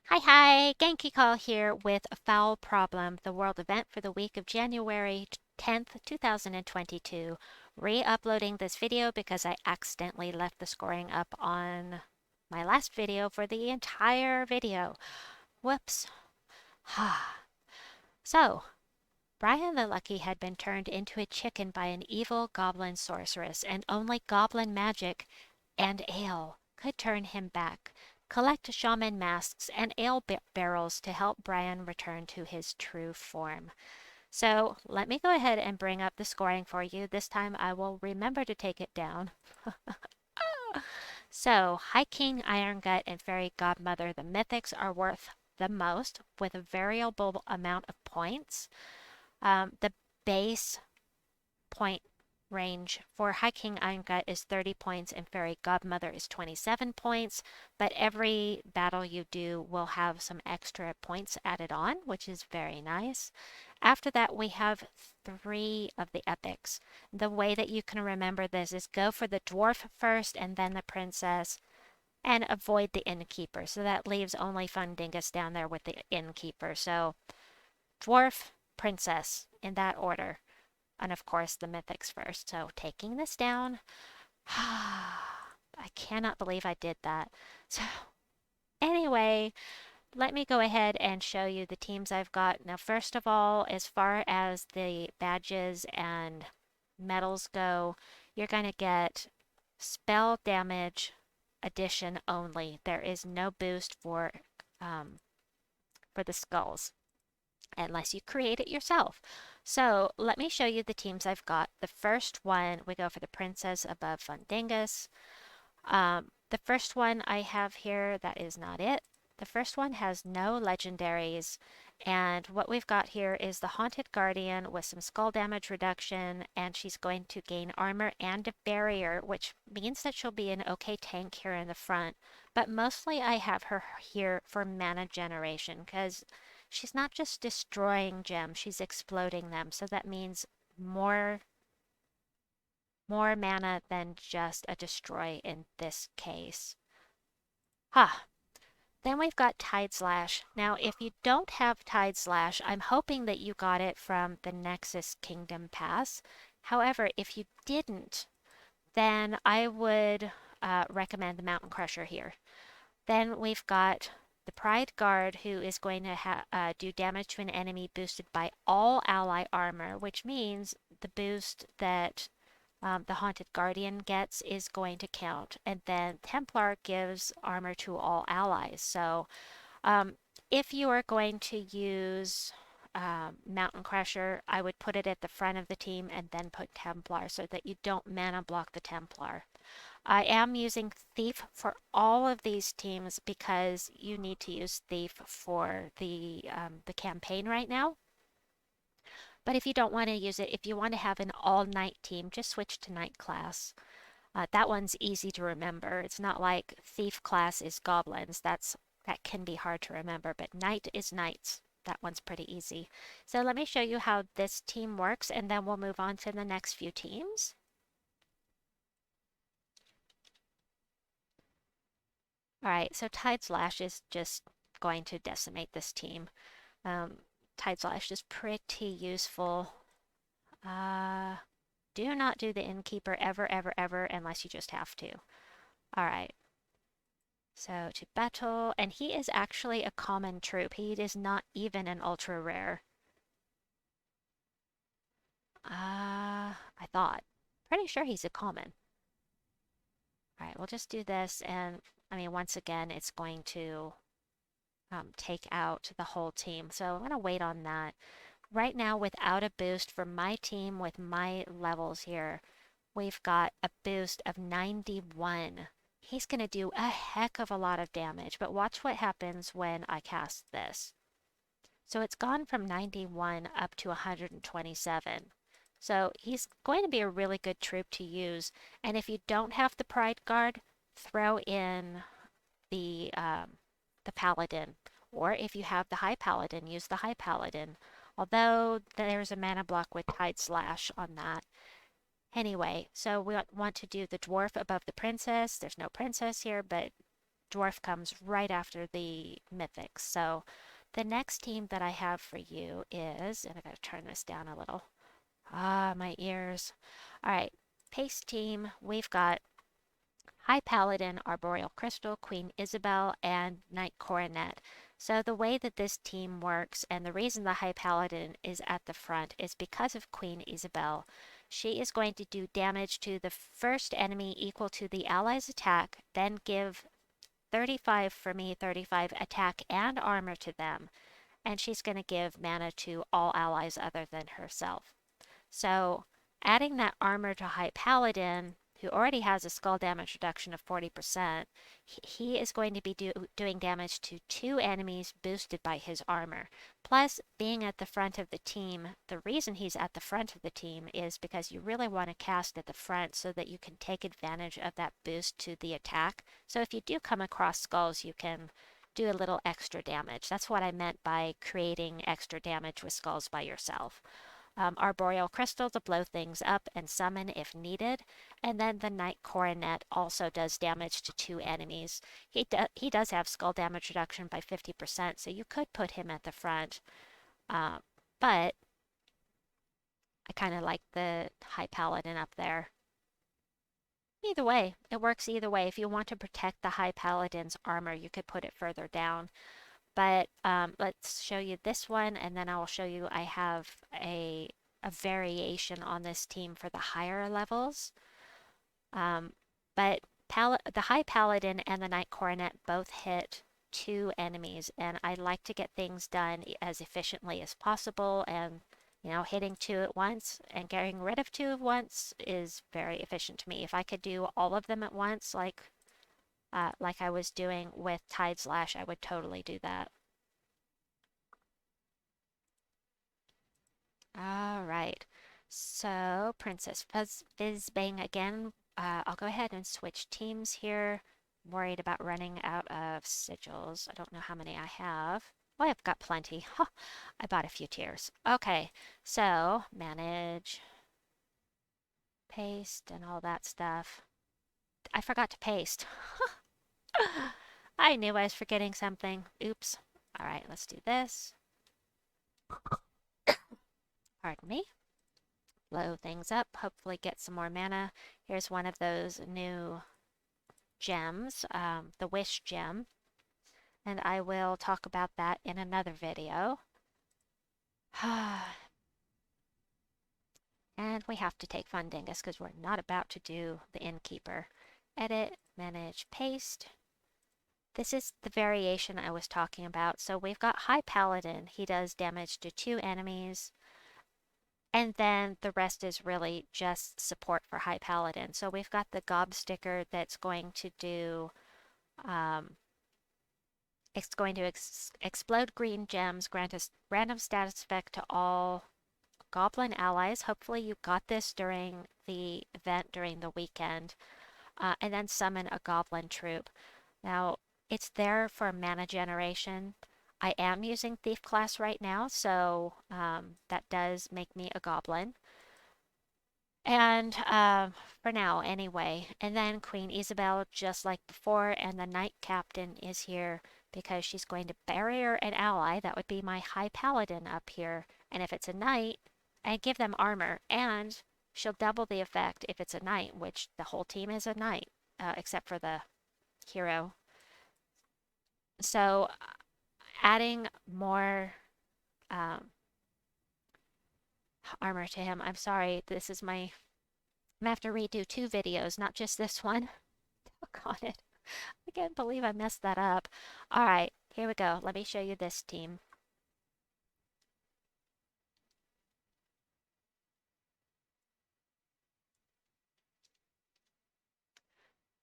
Hi, Genki Call here with a Fowl Problem, the world event for the week of January 10th, 2022. Re-uploading this video because I accidentally left the scoring up on my last video for the entire video. Whoops. So, Brian the Lucky had been turned into a chicken by an evil goblin sorceress, and only goblin magic and ale could turn him back. Collect shaman masks and ale barrels to help Brian return to his true form. So let me go ahead and bring up the scoring for you. This time I will remember to take it down. So, High King, Iron Gut, and Fairy Godmother, the mythics, are worth the most with a variable amount of points. The base point range for High King Iron Gut is 30 points and Fairy Godmother is 27 points, but every battle you do will have some extra points added on, which is very nice. After that, we have 3 of the epics. The way that you can remember this is go for the dwarf first and then the princess, and avoid the innkeeper. So that leaves only Fundingus down there with the innkeeper. So dwarf, princess, in that order. And of course, the mythics first. So taking this down, I cannot believe I did that. So anyway, let me go ahead and show you the teams I've got. Now, first of all, as far as the badges and medals go, you're going to get spell damage addition only. There is no boost for the skulls unless you create it yourself. So let me show you the teams I've got. The first one, we go for the Princess above Fundingus. The first one I have here, that is not it. The first one has no legendaries, and what we've got here is the Haunted Guardian with some skull damage reduction, and she's going to gain armor and a barrier, which means that she'll be an okay tank here in the front. But mostly I have her here for mana generation, because she's not just destroying gems, she's exploding them. So that means more mana than just a destroy in this case. Then we've got Tide Slash. Now, if you don't have Tide Slash, I'm hoping that you got it from the Nexus Kingdom Pass. However, if you didn't, then I would recommend the Mountain Crusher here. Then we've got the Pride Guard, who is going to do damage to an enemy boosted by all ally armor, which means the boost that the Haunted Guardian gets is going to count. And then Templar gives armor to all allies. So if you are going to use Mountain Crusher, I would put it at the front of the team and then put Templar so that you don't mana block the Templar. I am using Thief for all of these teams because you need to use Thief for the campaign right now. But if you don't want to use it, if you want to have an all-night team, just switch to Night class. That one's easy to remember. It's not like Thief class is Goblins. That can be hard to remember, but Night is Knights. That one's pretty easy. So let me show you how this team works, and then we'll move on to the next few teams. All right, so Tide Slash is just going to decimate this team. Tide Slash is pretty useful. Do not do the Innkeeper ever, ever, ever unless you just have to. All right. So to battle, and he is actually a common troop. He is not even an ultra rare. I thought. Pretty sure he's a common. All right, we'll just do this, and I mean, once again, it's going to take out the whole team. So I'm going to wait on that. Right now, without a boost for my team with my levels here, we've got a boost of 91. He's going to do a heck of a lot of damage, but watch what happens when I cast this. So it's gone from 91 up to 127. So he's going to be a really good troop to use. And if you don't have the Pride Guard, throw in the Paladin. Or if you have the High Paladin, use the High Paladin. Although there's a mana block with Tide Slash on that. Anyway, so we want to do the dwarf above the princess. There's no princess here, but dwarf comes right after the mythics. So the next team that I have for you is, and I gotta turn this down a little. Ah, my ears. All right, pace team, we've got High Paladin, Arboreal Crystal, Queen Ysabelle, and Knight Coronet. So the way that this team works, and the reason the High Paladin is at the front, is because of Queen Ysabelle. She is going to do damage to the first enemy equal to the ally's attack, then give 35 for me, 35 attack and armor to them, and she's going to give mana to all allies other than herself. So adding that armor to High Paladin, who already has a skull damage reduction of 40%, he is going to be doing damage to 2 enemies boosted by his armor. Plus, being at the front of the team, the reason he's at the front of the team is because you really want to cast at the front so that you can take advantage of that boost to the attack. So if you do come across skulls, you can do a little extra damage. That's what I meant by creating extra damage with skulls by yourself. Arboreal Crystal to blow things up and summon if needed. And then the Knight Coronet also does damage to 2 enemies. He does have skull damage reduction by 50%, so you could put him at the front. But I kind of like the High Paladin up there. Either way, it works either way. If you want to protect the High Paladin's armor, you could put it further down. But let's show you this one, and then I will show you I have a variation on this team for the higher levels. But the High Paladin and the Knight Coronet both hit 2 enemies, and I like to get things done as efficiently as possible, and hitting 2 at once and getting rid of 2 at once is very efficient to me. If I could do all of them at once, like I was doing with Tide's Lash, I would totally do that. All right, so Princess Fizzbang again. I'll go ahead and switch teams here. I'm worried about running out of sigils. I don't know how many I have. Oh, I've got plenty. Huh, I bought a few tiers. Okay, so manage, paste, and all that stuff. I forgot to paste. I knew I was forgetting something. Oops. All right, let's do this. Pardon me. Blow things up, hopefully get some more mana. Here's one of those new gems, the Wish gem, and I will talk about that in another video. And we have to take Fundingus because we're not about to do the Innkeeper. Edit, manage, paste. This is the variation I was talking about. So we've got High Paladin. He does damage to 2 enemies. And then the rest is really just support for High Paladin. So we've got the Gobsticker that's going to do, it's going to explode green gems, grant a random status effect to all goblin allies. Hopefully you got this during the event during the weekend. And then summon a goblin troop. Now, it's there for mana generation. I am using Thief class right now, so that does make me a goblin. And for now, anyway. And then Queen Ysabelle, just like before, and the Knight Captain is here because she's going to barrier an ally. That would be my High Paladin up here. And if it's a Knight, I give them armor, and she'll double the effect if it's a Knight, which the whole team is a Knight, except for the hero. So adding more armor to him. I'm sorry, this is I'm gonna have to redo 2 videos, not just this one. Doggone it. I can't believe I messed that up. All right, here we go. Let me show you this team.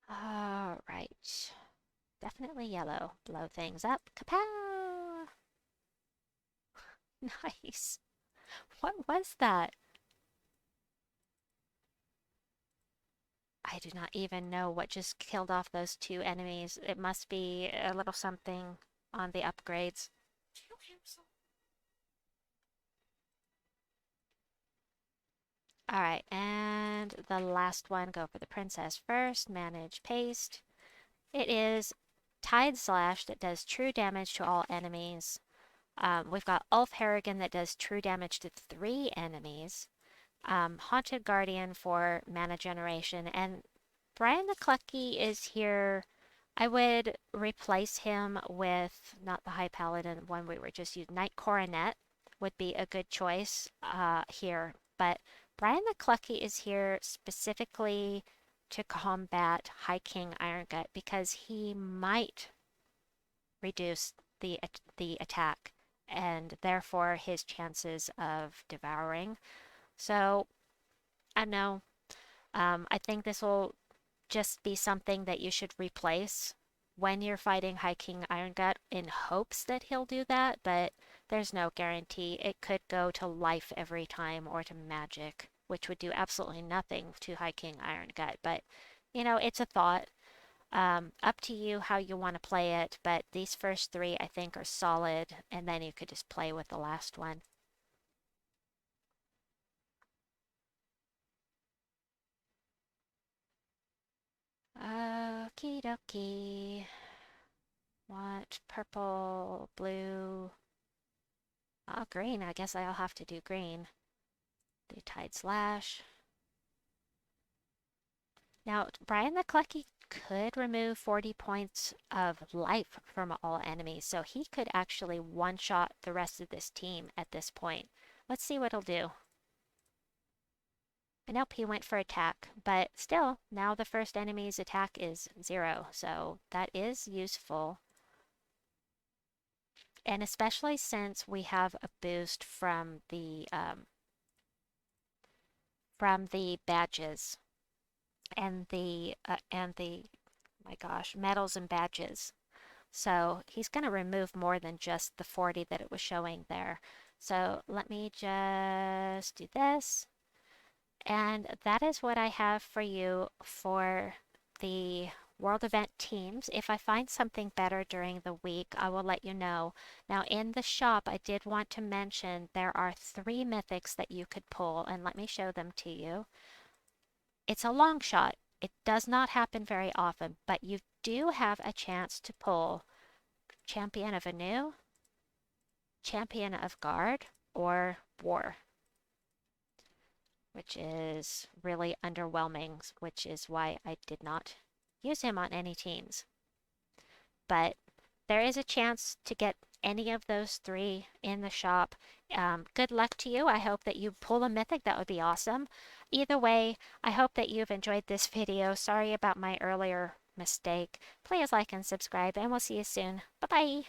All right. Definitely yellow. Blow things up. Kapow! Nice. What was that? I do not even know what just killed off those 2 enemies. It must be a little something on the upgrades. All right, and the last one, go for the princess first. Manage paste. It is Tide Slash that does true damage to all enemies. We've got Ulf Harrigan that does true damage to 3 enemies. Haunted Guardian for mana generation. And Brian the Clucky is here. I would replace him with, not the High Paladin one we were just using, Knight Coronet would be a good choice here. But Brian the Clucky is here specifically to combat High King Irongut because he might reduce the attack and therefore his chances of devouring. So I don't know. I think this will just be something that you should replace when you're fighting High King Irongut in hopes that he'll do that, but there's no guarantee. It could go to life every time or to magic, which would do absolutely nothing to High King Irongut. But, it's a thought. Up to you how you want to play it, but these first 3 I think are solid, and then you could just play with the last one. Okie dokie. Want purple, blue. Oh, green. I guess I'll have to do green. Do Tide Slash. Now, Brian the Clucky could remove 40 points of life from all enemies, so he could actually one-shot the rest of this team at this point. Let's see what he'll do. And nope, he went for attack, but still, now the first enemy's attack is 0, so that is useful. And especially since we have a boost from the badges and my gosh, medals and badges. So he's going to remove more than just the 40 that it was showing there. So let me just do this. And that is what I have for you for the World Event teams. If I find something better during the week, I will let you know. Now in the shop, I did want to mention there are 3 mythics that you could pull, and let me show them to you. It's a long shot. It does not happen very often, but you do have a chance to pull Champion of Anu, Champion of Guard, or War, which is really underwhelming, which is why I did not use him on any teams. But there is a chance to get any of those 3 in the shop. Good luck to you. I hope that you pull a mythic. That would be awesome. Either way, I hope that you've enjoyed this video. Sorry about my earlier mistake. Please like and subscribe, and we'll see you soon. Bye-bye.